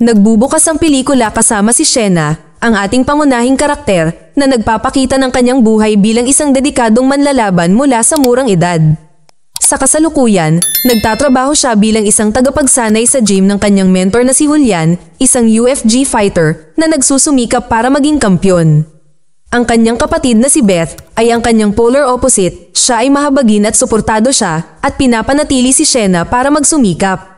Nagbubukas ang pelikula kasama si Shena, ang ating pangunahing karakter, na nagpapakita ng kanyang buhay bilang isang dedikadong manlalaban mula sa murang edad. Sa kasalukuyan, nagtatrabaho siya bilang isang tagapagsanay sa gym ng kanyang mentor na si Julian, isang UFG fighter na nagsusumikap para maging kampyon. Ang kanyang kapatid na si Beth ay ang kanyang polar opposite, siya ay mahabagin at suportado siya at pinapanatili si Shena para magsumikap.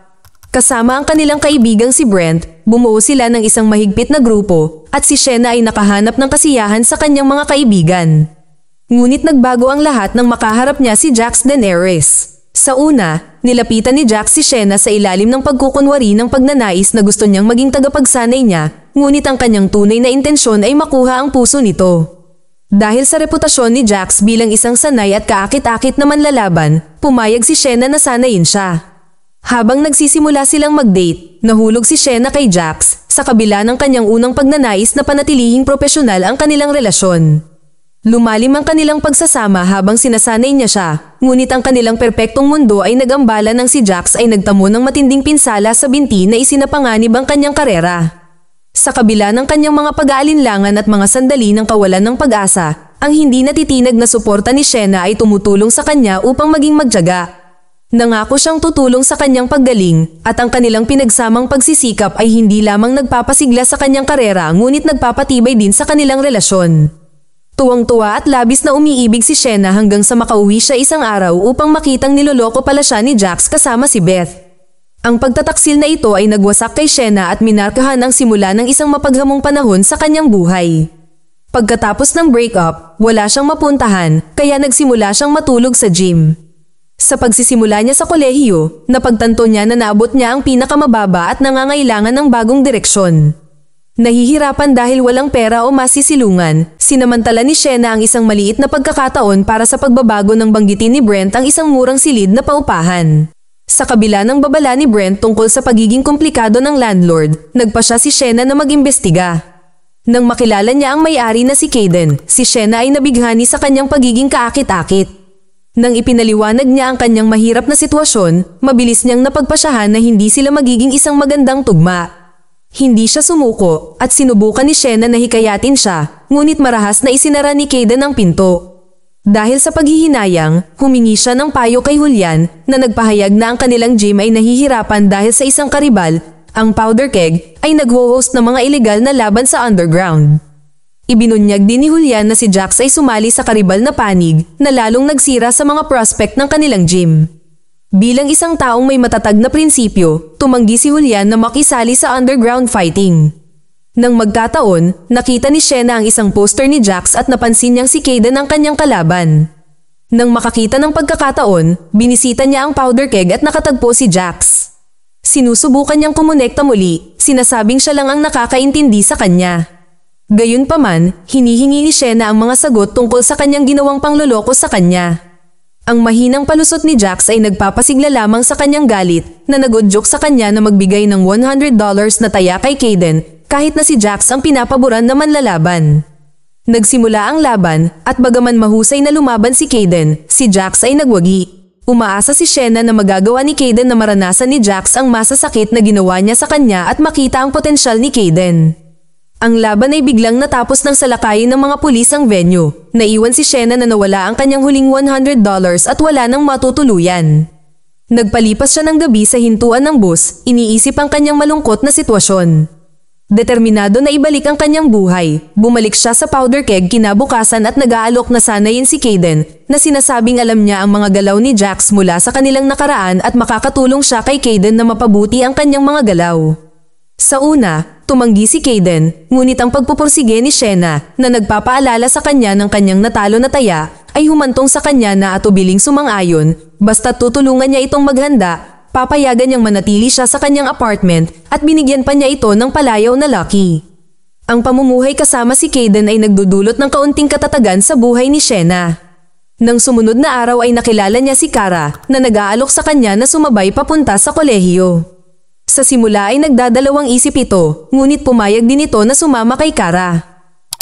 Kasama ang kanilang kaibigang si Brent, bumuo sila ng isang mahigpit na grupo at si Shena ay nakahanap ng kasiyahan sa kanyang mga kaibigan. Ngunit nagbago ang lahat nang makaharap niya si Jax Daenerys. Sa una, nilapitan ni Jax si Shena sa ilalim ng pagkukunwari ng pagnanais na gusto niyang maging tagapagsanay niya, ngunit ang kanyang tunay na intensyon ay makuha ang puso nito. Dahil sa reputasyon ni Jax bilang isang sanay at kaakit-akit na manlalaban, pumayag si Shena na sanayin siya. Habang nagsisimula silang mag-date, nahulog si Shena kay Jax sa kabila ng kanyang unang pagnanais na panatilihing propesyonal ang kanilang relasyon. Lumalim ang kanilang pagsasama habang sinasanay niya siya, ngunit ang kanilang perpektong mundo ay nagambala nang si Jax ay nagtamo ng matinding pinsala sa binti na isinapanganib ang kanyang karera. Sa kabila ng kanyang mga pag-aalinlangan at mga sandali ng kawalan ng pag-asa, ang hindi natitinag na suporta ni Shena ay tumutulong sa kanya upang maging magtiyaga. Nangako siyang tutulong sa kanyang paggaling at ang kanilang pinagsamang pagsisikap ay hindi lamang nagpapasigla sa kanyang karera ngunit nagpapatibay din sa kanilang relasyon. Tuwang-tuwa at labis na umiibig si Shena hanggang sa makauwi siya isang araw upang makitang niloloko pala siya ni Jax kasama si Beth. Ang pagtataksil na ito ay nagwasak kay Shena at minarkahan ang simula ng isang mapaghamong panahon sa kanyang buhay. Pagkatapos ng breakup, wala siyang mapuntahan kaya nagsimula siyang matulog sa gym. Sa pagsisimula niya sa kolehiyo, napagtanto niya na naabot niya ang pinakamababa at nangangailangan ng bagong direksyon. Nahihirapan dahil walang pera o masisilungan, sinamantala ni Shena ang isang maliit na pagkakataon para sa pagbabago ng banggitin ni Brent ang isang murang silid na paupahan. Sa kabila ng babala ni Brent tungkol sa pagiging komplikado ng landlord, nagpasya si Shena na mag-imbestiga. Nang makilala niya ang may-ari na si Kaden, si Shena ay nabighani sa kanyang pagiging kaakit-akit. Nang ipinaliwanag niya ang kanyang mahirap na sitwasyon, mabilis niyang napagpasyahan na hindi sila magiging isang magandang tugma. Hindi siya sumuko at sinubukan ni Shena na hikayatin siya, ngunit marahas na isinara ni Kaden ang pinto. Dahil sa paghihinayang, humingi siya ng payo kay Julian na nagpahayag na ang kanilang gym ay nahihirapan dahil sa isang karibal, ang Powder Keg, ay nag-host ng mga ilegal na laban sa underground. Ibinunyag din ni Julian na si Jax ay sumali sa karibal na panig na lalong nagsira sa mga prospect ng kanilang gym. Bilang isang taong may matatag na prinsipyo, tumanggi si Julian na makisali sa underground fighting. Nang magkataon, nakita ni Shena ang isang poster ni Jax at napansin niyang si Kaden ang kanyang kalaban. Nang makakita ng pagkakataon, binisita niya ang Powder Keg at nakatagpo si Jax. Sinusubukan niyang kumonekta muli, sinasabing siya lang ang nakakaintindi sa kanya. Gayunpaman, hinihingi ni Shena ang mga sagot tungkol sa kanyang ginawang pangloloko sa kanya. Ang mahinang palusot ni Jax ay nagpapasigla lamang sa kanyang galit na nag-udyok sa kanya na magbigay ng $100 na taya kay Kaden kahit na si Jax ang pinapaboran na manlalaban. Nagsimula ang laban at bagaman mahusay na lumaban si Kaden, si Jax ay nagwagi. Umaasa si Shena na magagawa ni Kaden na maranasan ni Jax ang masasakit na ginawa niya sa kanya at makita ang potensyal ni Kaden. Ang laban ay biglang natapos ng salakayin ng mga pulis ang venue. Naiwan si Shena na nawala ang kanyang huling $100 at wala nang matutuluyan. Nagpalipas siya ng gabi sa hintuan ng bus, iniisip ang kanyang malungkot na sitwasyon. Determinado na ibalik ang kanyang buhay, bumalik siya sa Powder Keg kinabukasan at nag-aalok na sanayin si Kaden na sinasabing alam niya ang mga galaw ni Jax mula sa kanilang nakaraan at makakatulong siya kay Kaden na mapabuti ang kanyang mga galaw. Sa una, tumanggi si Kaden, ngunit ang pagpupursige ni Shena na nagpapaalala sa kanya ng kanyang natalo na taya ay humantong sa kanya na atubiling sumang-ayon, basta't tutulungan niya itong maghanda, papayagan niyang manatili siya sa kanyang apartment at binigyan pa niya ito ng palayaw na Lucky. Ang pamumuhay kasama si Kaden ay nagdudulot ng kaunting katatagan sa buhay ni Shena. Nang sumunod na araw ay nakilala niya si Kara na nag-aalok sa kanya na sumabay papunta sa kolehiyo. Sa simula ay nagdadalawang isip ito, ngunit pumayag din ito na sumama kay Kara.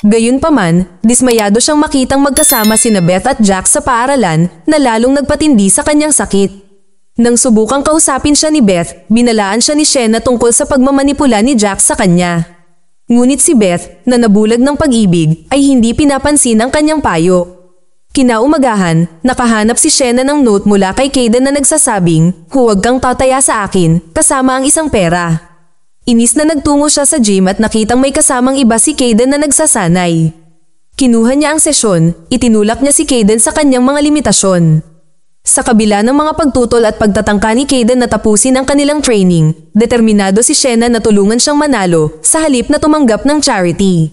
Gayunpaman, dismayado siyang makitang magkasama sina Beth at Jax sa paaralan na lalong nagpatindi sa kanyang sakit. Nang subukang kausapin siya ni Beth, binalaan siya ni Shenna tungkol sa pagmamanipula ni Jax sa kanya. Ngunit si Beth, na nabulag ng pag-ibig, ay hindi pinapansin ang kanyang payo. Kinaumagahan, nakahanap si Shenna ng note mula kay Kaden na nagsasabing, "Huwag kang tataya sa akin," kasama ang isang pera. Inis na nagtungo siya sa gym at nakitang may kasamang iba si Kaden na nagsasanay. Kinuha niya ang sesyon, itinulak niya si Kaden sa kanyang mga limitasyon. Sa kabila ng mga pagtutol at pagtatangka ni Kaden na tapusin ang kanilang training, determinado si Shenna na tulungan siyang manalo sa halip na tumanggap ng charity.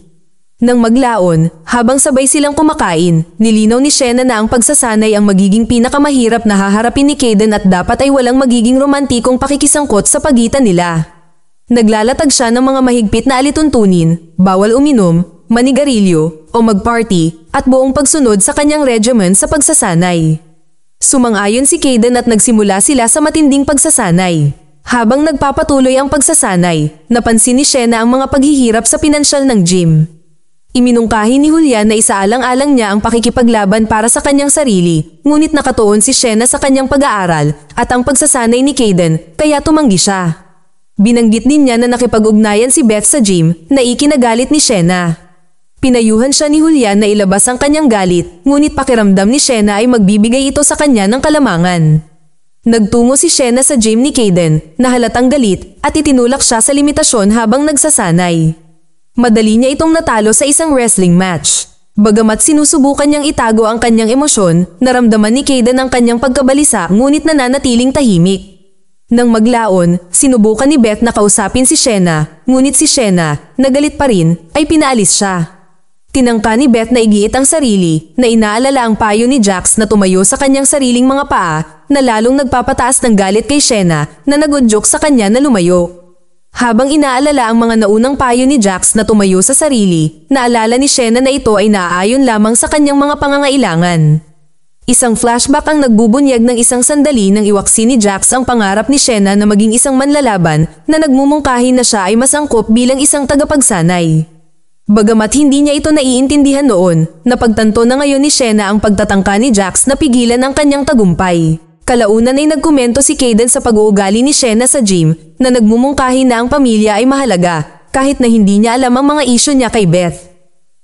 Nang maglaon, habang sabay silang kumakain, nilinaw ni Shenna na ang pagsasanay ang magiging pinakamahirap na haharapin ni Kaden at dapat ay walang magiging romantikong pakikisangkot sa pagitan nila. Naglalatag siya ng mga mahigpit na alituntunin, bawal uminom, manigarilyo, o mag-party, at buong pagsunod sa kanyang regimen sa pagsasanay. Sumang-ayon si Kaden at nagsimula sila sa matinding pagsasanay. Habang nagpapatuloy ang pagsasanay, napansin ni Shenna ang mga paghihirap sa pinansyal ng gym. Iminungkahi ni Julian na isaalang-alang niya ang pakikipaglaban para sa kanyang sarili, ngunit nakatuon si Shenna sa kanyang pag-aaral at ang pagsasanay ni Kaden, kaya tumanggi siya. Binanggit din niya na nakipag-ugnayan si Beth sa gym na ikinagalit ni Shenna. Pinayuhan siya ni Julian na ilabas ang kanyang galit, ngunit pakiramdam ni Shenna ay magbibigay ito sa kanya ng kalamangan. Nagtungo si Shenna sa gym ni Kaden, na halatang galit, at itinulak siya sa limitasyon habang nagsasanay. Madali niya itong natalo sa isang wrestling match. Bagamat sinusubukan niyang itago ang kanyang emosyon, naramdaman ni Kaden ang kanyang pagkabalisa ngunit nananatiling tahimik. Nang maglaon, sinubukan ni Beth na kausapin si Shenna, ngunit si Shenna, nagalit pa rin, ay pinaalis siya. Tinangka ni Beth na igiit ang sarili, na inaalala ang payo ni Jax na tumayo sa kanyang sariling mga paa, na lalong nagpapataas ng galit kay Shenna na nagudyok sa kanya na lumayo. Habang inaalala ang mga naunang payo ni Jax na tumayo sa sarili, naalala ni Shenna na ito ay naaayon lamang sa kanyang mga pangangailangan. Isang flashback ang nagbubunyag ng isang sandali nang iwaksi ni Jax ang pangarap ni Shenna na maging isang manlalaban na nagmumungkahi na siya ay masangkop bilang isang tagapagsanay. Bagamat hindi niya ito naiintindihan noon, napagtanto na ngayon ni Shenna ang pagtatangka ni Jax na pigilan ang kanyang tagumpay. Kalaunan ay nagkomento si Kaden sa pag-uugali ni Shenna sa gym na nagmumungkahi na ang pamilya ay mahalaga, kahit na hindi niya alam ang mga isyu niya kay Beth.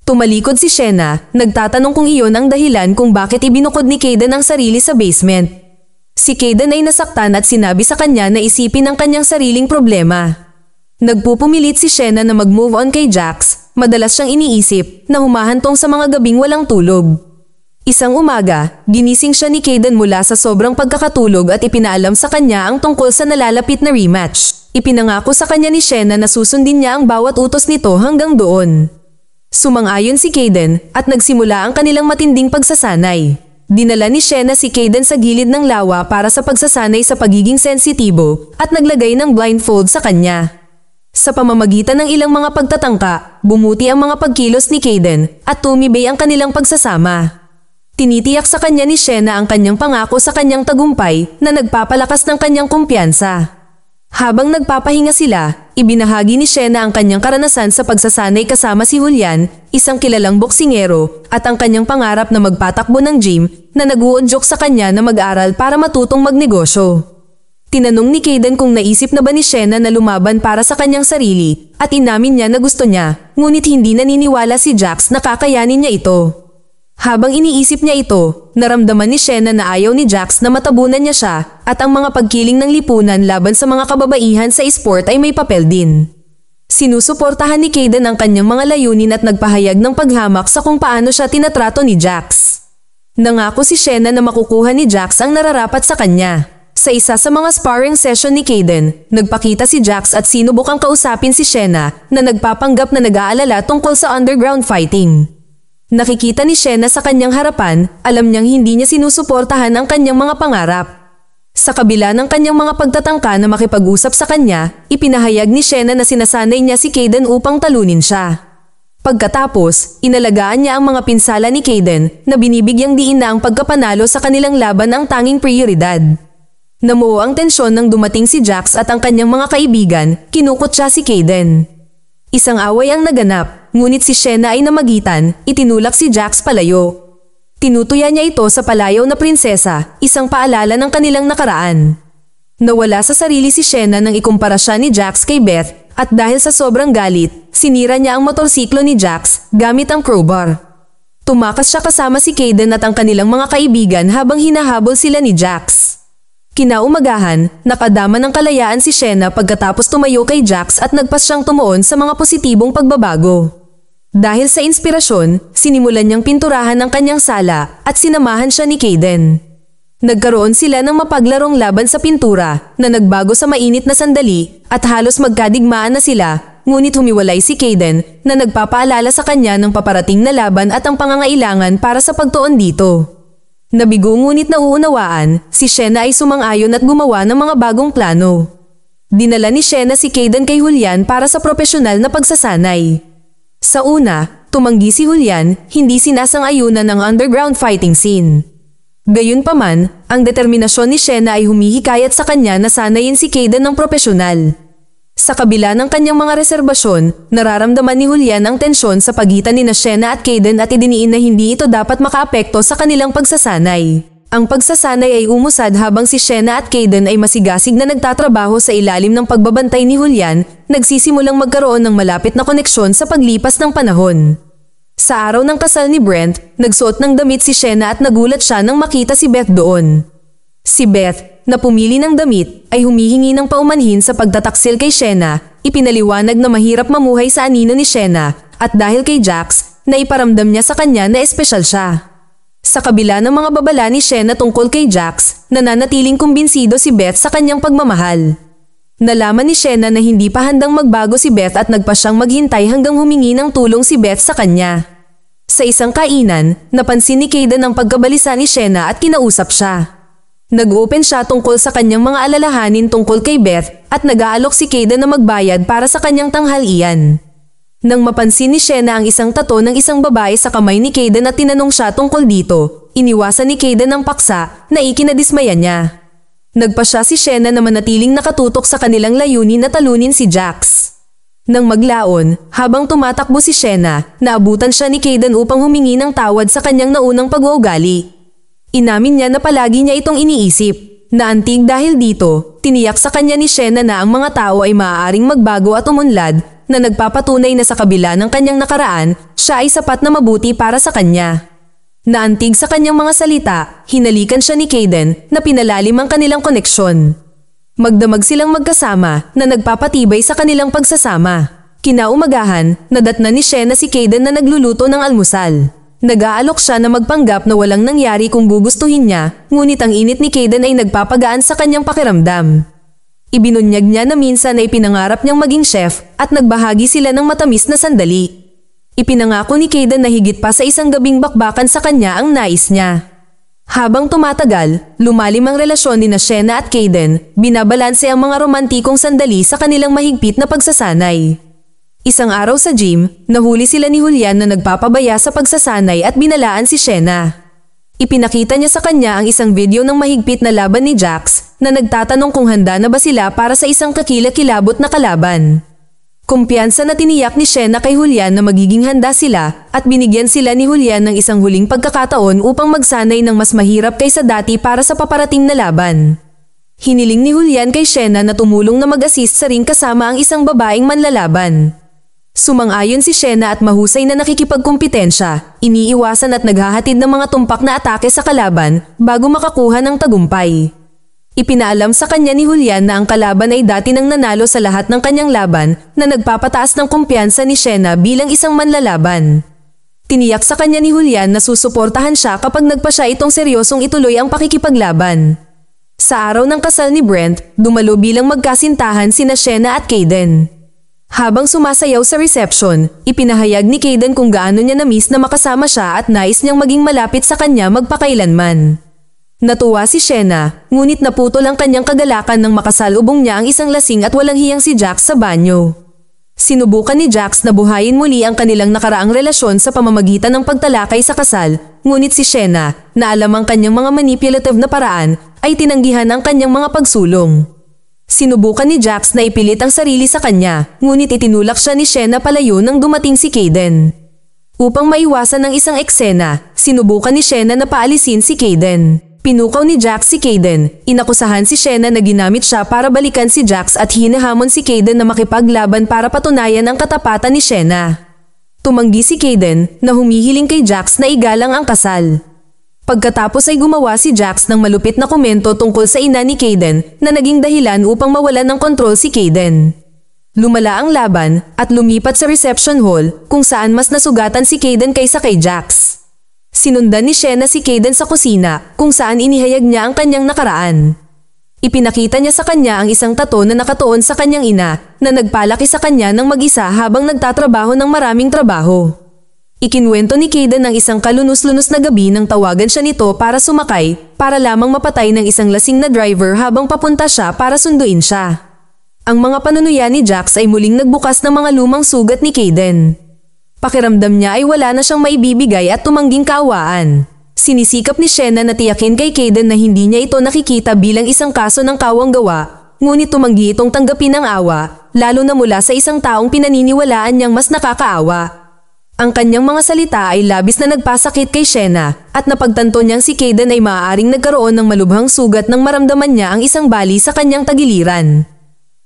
Tumalikod si Shenna, nagtatanong kung iyon ang dahilan kung bakit ibinukod ni Kaden ang sarili sa basement. Si Kaden ay nasaktan at sinabi sa kanya na isipin ang kanyang sariling problema. Nagpupumilit si Shenna na mag-move on kay Jax. Madalas siyang iniisip na humahantong sa mga gabing walang tulog. Isang umaga, ginising siya ni Kaden mula sa sobrang pagkakatulog at ipinaalam sa kanya ang tungkol sa nalalapit na rematch. Ipinangako sa kanya ni Shenna na susundin niya ang bawat utos nito hanggang doon. Sumang-ayon si Kaden at nagsimula ang kanilang matinding pagsasanay. Dinala ni Shenna si Kaden sa gilid ng lawa para sa pagsasanay sa pagiging sensitibo at naglagay ng blindfold sa kanya. Sa pamamagitan ng ilang mga pagtatangka, bumuti ang mga pagkilos ni Kaden at tumibay ang kanilang pagsasama. Tinitiyak sa kanya ni Shenna ang kanyang pangako sa kanyang tagumpay na nagpapalakas ng kanyang kumpiyansa. Habang nagpapahinga sila, ibinahagi ni Shenna ang kanyang karanasan sa pagsasanay kasama si Julian, isang kilalang boksingero, at ang kanyang pangarap na magpatakbo ng gym na nag-uudyok sa kanya na mag-aral para matutong magnegosyo. Tinanong ni Kaden kung naisip na ba ni Shenna na lumaban para sa kanyang sarili at inamin niya na gusto niya, ngunit hindi naniniwala si Jax na kakayanin niya ito. Habang iniisip niya ito, naramdaman ni Shenna na ayaw ni Jax na matabunan niya siya at ang mga pagkiling ng lipunan laban sa mga kababaihan sa esport ay may papel din. Sinusuportahan ni Kaden ang kanyang mga layunin at nagpahayag ng paghamak sa kung paano siya tinatrato ni Jax. Nangako si Shenna na makukuha ni Jax ang nararapat sa kanya. Sa isa sa mga sparring session ni Kaden, nagpakita si Jax at sinubukang kausapin si Shenna na nagpapanggap na nag-aalala tungkol sa underground fighting. Nakikita ni Shenna sa kanyang harapan, alam niyang hindi niya sinusuportahan ang kanyang mga pangarap. Sa kabila ng kanyang mga pagtatangka na makipag-usap sa kanya, ipinahayag ni Shenna na sinasanay niya si Kaden upang talunin siya. Pagkatapos, inalagaan niya ang mga pinsala ni Kaden na binibigyang diin na ang pagkapanalo sa kanilang laban ang tanging prioridad. Namuo ang tensyon nang dumating si Jax at ang kanyang mga kaibigan, kinukutya si Kaden. Isang away ang naganap, ngunit si Shenna ay namagitan, itinulak si Jax palayo. Tinutuya niya ito sa palayaw na prinsesa, isang paalala ng kanilang nakaraan. Nawala sa sarili si Shena nang ikumpara siya ni Jax kay Beth at dahil sa sobrang galit, sinira niya ang motorsiklo ni Jax gamit ang crowbar. Tumakas siya kasama si Kayden at ang kanilang mga kaibigan habang hinahabol sila ni Jax. Kinaumagahan, nakadama ng kalayaan si Shena pagkatapos tumayo kay Jax at nagpas siyang tumuon sa mga positibong pagbabago. Dahil sa inspirasyon, sinimulan niyang pinturahan ang kanyang sala at sinamahan siya ni Kayden. Nagkaroon sila ng mapaglarong laban sa pintura na nagbago sa mainit na sandali at halos magkadigmaan na sila, ngunit humiwalay si Kayden na nagpapaalala sa kanya ng paparating na laban at ang pangangailangan para sa pagtuon dito. Nabigo ngunit nauunawaan, si Shena ay sumang-ayon at gumawa ng mga bagong plano. Dinala ni Shena si Kayden kay Julian para sa propesyonal na pagsasanay. Sa una, tumanggi si Julian, hindi sinasang-ayunan ng underground fighting scene. Gayunpaman, ang determinasyon ni Shena ay humihikayat sa kanya na sanayin si Kayden ng propesyonal. Sa kabila ng kanyang mga reserbasyon, nararamdaman ni Julian ang tensyon sa pagitan ni Shena at Kayden at idiniin na hindi ito dapat makaapekto sa kanilang pagsasanay. Ang pagsasanay ay umusad habang si Shena at Kayden ay masigasig na nagtatrabaho sa ilalim ng pagbabantay ni Julian, nagsisimulang magkaroon ng malapit na koneksyon sa paglipas ng panahon. Sa araw ng kasal ni Brent, nagsuot ng damit si Shena at nagulat siya nang makita si Beth doon. Si Beth, na pumili ng damit, ay humihingi ng paumanhin sa pagtataksil kay Shena, ipinaliwanag na mahirap mamuhay sa anino ni Shena, at dahil kay Jax, na iparamdam niya sa kanya na espesyal siya. Sa kabila ng mga babala ni Shena tungkol kay Jax, nananatiling kumbinsido si Beth sa kanyang pagmamahal. Nalaman ni Shena na hindi pa handang magbago si Beth at nagpa siyang maghintay hanggang humingi ng tulong si Beth sa kanya. Sa isang kainan, napansin ni Kayden ang pagkabalisa ni Shena at kinausap siya. Nag-open siya tungkol sa kanyang mga alalahanin tungkol kay Beth at nag-aalok si Kayden na magbayad para sa kanyang tanghalian. Nang mapansin ni Shena ang isang tato ng isang babae sa kamay ni Kayden at tinanong siya tungkol dito, iniwasan ni Kayden ang paksa na ikinadismaya niya. Nagpa siya si Shena na manatiling nakatutok sa kanilang layunin na talunin si Jax. Nang maglaon, habang tumatakbo si Shena, naabutan siya ni Kayden upang humingi ng tawad sa kanyang naunang pag-uugali. Inamin niya na palagi niya itong iniisip, na antig dahil dito, tiniyak sa kanya ni Shena na ang mga tao ay maaaring magbago at umunlad, na nagpapatunay na sa kabila ng kanyang nakaraan, siya ay sapat na mabuti para sa kanya. Naantig sa kanyang mga salita, hinalikan siya ni Kayden na pinalalim ang kanilang koneksyon. Magdamag silang magkasama na nagpapatibay sa kanilang pagsasama. Kinaumagahan, nadatna ni Shena si Kayden na nagluluto ng almusal. Nag-aalok siya na magpanggap na walang nangyari kung gugustuhin niya, ngunit ang init ni Kayden ay nagpapagaan sa kanyang pakiramdam. Ibinunyag niya na minsan ay pinangarap niyang maging chef at nagbahagi sila ng matamis na sandali. Ipinangako ni Kayden na higit pa sa isang gabing bakbakan sa kanya ang nais niya. Habang tumatagal, lumalim ang relasyon ni Shena at Kayden, binabalanse ang mga romantikong sandali sa kanilang mahigpit na pagsasanay. Isang araw sa gym, nahuli sila ni Julian na nagpapabaya sa pagsasanay at binalaan si Shena. Ipinakita niya sa kanya ang isang video ng mahigpit na laban ni Jax na nagtatanong kung handa na ba sila para sa isang kakilakilabot na kalaban. Kumpiyansa na tiniyak ni Shena kay Julian na magiging handa sila at binigyan sila ni Julian ng isang huling pagkakataon upang magsanay ng mas mahirap kaysa dati para sa paparating na laban. Hiniling ni Julian kay Shena na tumulong na mag-assist sa ring kasama ang isang babaeng manlalaban. Sumang-ayon si Shena at mahusay na nakikipagkumpitensya, iniiwasan at naghahatid ng mga tumpak na atake sa kalaban bago makakuha ng tagumpay. Ipinaalam sa kanya ni Julian na ang kalaban ay dati nang nanalo sa lahat ng kanyang laban na nagpapataas ng kumpiyansa ni Shena bilang isang manlalaban. Tiniyak sa kanya ni Julian na susuportahan siya kapag nagpa siya itong seryosong ituloy ang pakikipaglaban. Sa araw ng kasal ni Brent, dumalo bilang magkasintahan sina Shena at Kayden. Habang sumasayaw sa reception, ipinahayag ni Kayden kung gaano niya na-miss na makasama siya at nais niyang maging malapit sa kanya magpakailanman. Natuwa si Shena, ngunit naputol ang kanyang kagalakan nang makasalubong niya ang isang lasing at walang hiyang si Jax sa banyo. Sinubukan ni Jax na buhayin muli ang kanilang nakaraang relasyon sa pamamagitan ng pagtalakay sa kasal, ngunit si Shena, na alam ang kanyang mga manipulative na paraan, ay tinanggihan ang kanyang mga pagsulong. Sinubukan ni Jax na ipilit ang sarili sa kanya, ngunit itinulak siya ni Shena palayo nang dumating si Kayden. Upang maiwasan ang isang eksena, sinubukan ni Shena na paalisin si Kayden. Pinukaw ni Jax si Kaden. Inakusahan si Shena na ginamit siya para balikan si Jax at hinahamon si Kaden na makipaglaban para patunayan ang katapatan ni Shena. Tumanggi si Kaden na humihiling kay Jax na igalang ang kasal. Pagkatapos ay gumawa si Jax ng malupit na komento tungkol sa ina ni Kaden na naging dahilan upang mawalan ng kontrol si Kaden. Lumala ang laban at lumipat sa reception hall kung saan mas nasugatan si Kaden kaysa kay Jax. Sinundan ni Shena si Kaden sa kusina kung saan inihayag niya ang kanyang nakaraan. Ipinakita niya sa kanya ang isang tato na nakatuon sa kanyang ina na nagpalaki sa kanya ng mag-isa habang nagtatrabaho ng maraming trabaho. Ikinwento ni Kaden ang isang kalunos-lunos na gabi nang tawagan siya nito para sumakay para lamang mapatay ng isang lasing na driver habang papunta siya para sunduin siya. Ang mga panunuya ni Jax ay muling nagbukas ng mga lumang sugat ni Kaden. Pakiramdam niya ay wala na siyang maibibigay at tumangging kaawaan. Sinisikap ni Shena na tiyakin kay Kaden na hindi niya ito nakikita bilang isang kaso ng kawang-gawa, ngunit tumanggi itong tanggapin ang awa, lalo na mula sa isang taong pinaniniwalaan niyang mas nakakaawa. Ang kanyang mga salita ay labis na nagpasakit kay Shena at napagtanto niyang si Kaden ay maaaring nagkaroon ng malubhang sugat nang maramdaman niya ang isang bali sa kanyang tagiliran.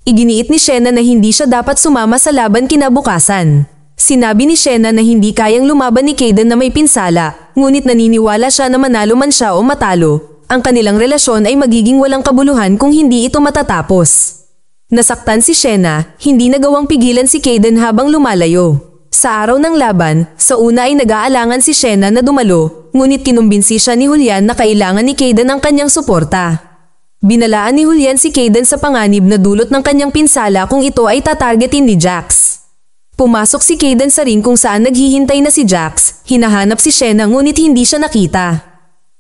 Iginiit ni Shena na hindi siya dapat sumama sa laban kinabukasan. Sinabi ni Shena na hindi kayang lumaban ni Kaden na may pinsala, ngunit naniniwala siya na manalo man siya o matalo, ang kanilang relasyon ay magiging walang kabuluhan kung hindi ito matatapos. Nasaktan si Shena, hindi nagawang pigilan si Kaden habang lumalayo. Sa araw ng laban, sa una ay nag-aalangan si Shena na dumalo, ngunit kinumbinsi siya ni Julian na kailangan ni Kaden ang kanyang suporta. Binalaan ni Julian si Kaden sa panganib na dulot ng kanyang pinsala kung ito ay tatargetin ni Jax. Pumasok si Kaden sa ring kung saan naghihintay na si Jax, hinahanap si Shena ngunit hindi siya nakita.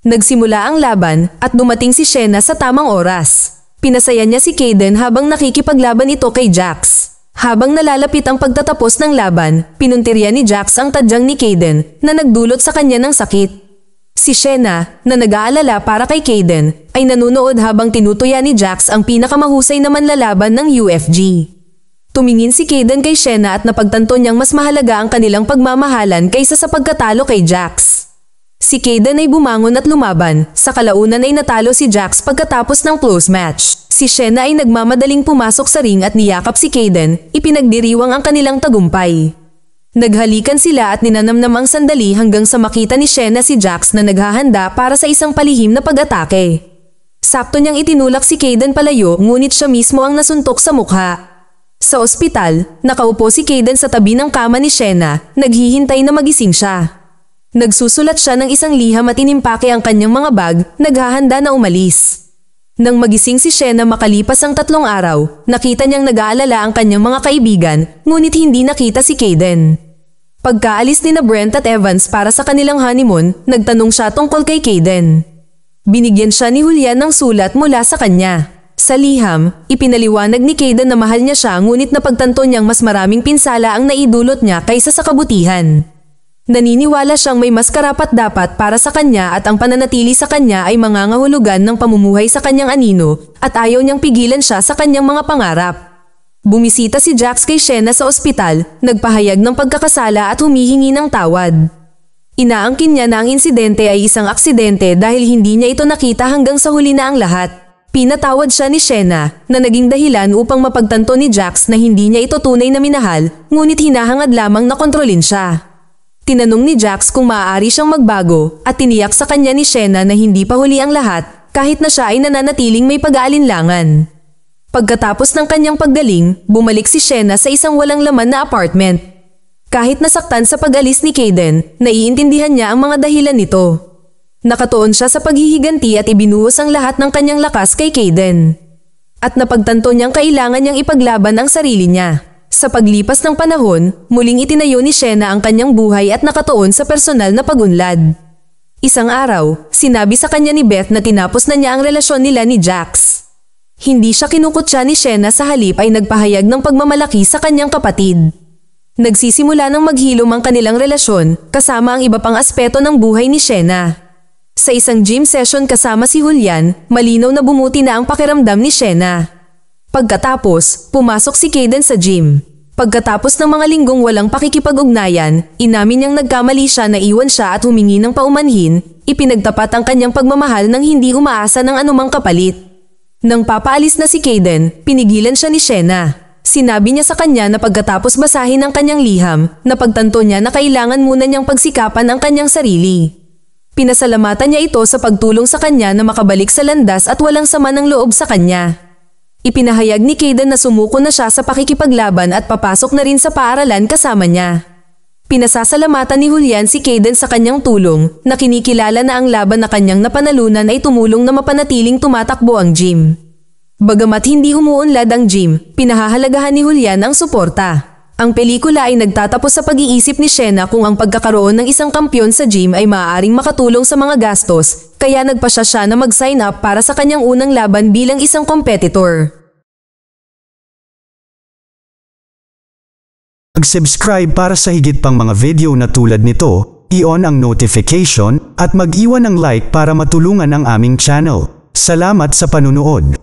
Nagsimula ang laban at dumating si Shena sa tamang oras. Pinasaya niya si Kaden habang nakikipaglaban ito kay Jax. Habang nalalapit ang pagtatapos ng laban, pinuntirya ni Jax ang tadyang ni Kaden na nagdulot sa kanya ng sakit. Si Shena, na nag-aalala para kay Kaden, ay nanunood habang tinutuya ni Jax ang pinakamahusay na manlalaban ng UFG. Tumingin si Kaden kay Shena at napagtanto niyang mas mahalaga ang kanilang pagmamahalan kaysa sa pagkatalo kay Jax. Si Kaden ay bumangon at lumaban, sa kalaunan ay natalo si Jax pagkatapos ng close match. Si Shena ay nagmamadaling pumasok sa ring at niyakap si Kaden, ipinagdiriwang ang kanilang tagumpay. Naghalikan sila at ninanamnam ang sandali hanggang sa makita ni Shena si Jax na naghahanda para sa isang palihim na pag-atake. Sakto niyang itinulak si Kaden palayo ngunit siya mismo ang nasuntok sa mukha. Sa ospital, nakaupo si Kaden sa tabi ng kama ni Shena, naghihintay na magising siya. Nagsusulat siya ng isang liham at inimpake ang kanyang mga bag, naghahanda na umalis. Nang magising si Shena makalipas ang 3 araw, nakita niyang nag-aalala ang kanyang mga kaibigan, ngunit hindi nakita si Kaden. Pagkaalis ni na Brent at Evans para sa kanilang honeymoon, nagtanong siya tungkol kay Kaden. Binigyan siya ni Julian ng sulat mula sa kanya. Sa liham, ipinaliwanag ni Kaden na mahal niya siya ngunit napagtanto niyang mas maraming pinsala ang naidulot niya kaysa sa kabutihan. Naniniwala siyang may mas karapat-dapat para sa kanya at ang pananatili sa kanya ay mangangahulugan ng pamumuhay sa kanyang anino at ayaw niyang pigilan siya sa kanyang mga pangarap. Bumisita si Jax kay Shena sa ospital, nagpahayag ng pagkakasala at humihingi ng tawad. Inaangkin niya na ang insidente ay isang aksidente dahil hindi niya ito nakita hanggang sa huli na ang lahat. Pinatawad siya ni Shena na naging dahilan upang mapagtanto ni Jax na hindi niya ito tunay na minahal, ngunit hinahangad lamang na kontrolin siya. Tinanong ni Jax kung maaari siyang magbago at tiniyak sa kanya ni Shena na hindi pa huli ang lahat kahit na siya ay nananatiling may pag-aalinlangan. Pagkatapos ng kanyang paggaling, bumalik si Shena sa isang walang laman na apartment. Kahit nasaktan sa pag-alis ni Kaden, naiintindihan niya ang mga dahilan nito. Nakatuon siya sa paghihiganti at ibinuhos ang lahat ng kanyang lakas kay Kaden. At napagtanto niyang kailangan niyang ipaglaban ang sarili niya. Sa paglipas ng panahon, muling itinayo ni Shena ang kanyang buhay at nakatuon sa personal na pag-unlad. Isang araw, sinabi sa kanya ni Beth na tinapos na niya ang relasyon nila ni Jax. Hindi siya kinukutya ni Shena, sa halip ay nagpahayag ng pagmamalaki sa kanyang kapatid. Nagsisimula ng maghilom ang kanilang relasyon kasama ang iba pang aspeto ng buhay ni Shena. Sa isang gym session kasama si Julian, malinaw na bumuti na ang pakiramdam ni Shena. Pagkatapos, pumasok si Kaden sa gym. Pagkatapos ng mga linggong walang pakikipag-ugnayan, inamin niyang nagkamali siya na iwan siya at humingi ng paumanhin, ipinagtapat ang kanyang pagmamahal nang hindi umaasa ng anumang kapalit. Nang papaalis na si Kaden, pinigilan siya ni Shena. Sinabi niya sa kanya na pagkatapos basahin ang kanyang liham, napagtanto niya na kailangan muna niyang pagsikapan ang kanyang sarili. Pinasalamatan niya ito sa pagtulong sa kanya na makabalik sa landas at walang sama ng loob sa kanya. Ipinahayag ni Kaden na sumuko na siya sa pakikipaglaban at papasok na rin sa paaralan kasama niya. Pinasasalamatan ni Julian si Kaden sa kanyang tulong na kinikilala na ang laban na kanyang napanalunan ay tumulong na mapanatiling tumatakbo ang gym. Bagamat hindi umuunlad ang gym, pinahahalagahan ni Julian ang suporta. Ang pelikula ay nagtatapos sa pag-iisip ni Shena kung ang pagkakaroon ng isang kampyon sa gym ay maaaring makatulong sa mga gastos, kaya nagpasya siya na mag-sign up para sa kanyang unang laban bilang isang competitor. Mag-subscribe para sa higit pang mga video na tulad nito, i-on ang notification at mag-iwan ng like para matulungan ang aming channel. Salamat sa panunood.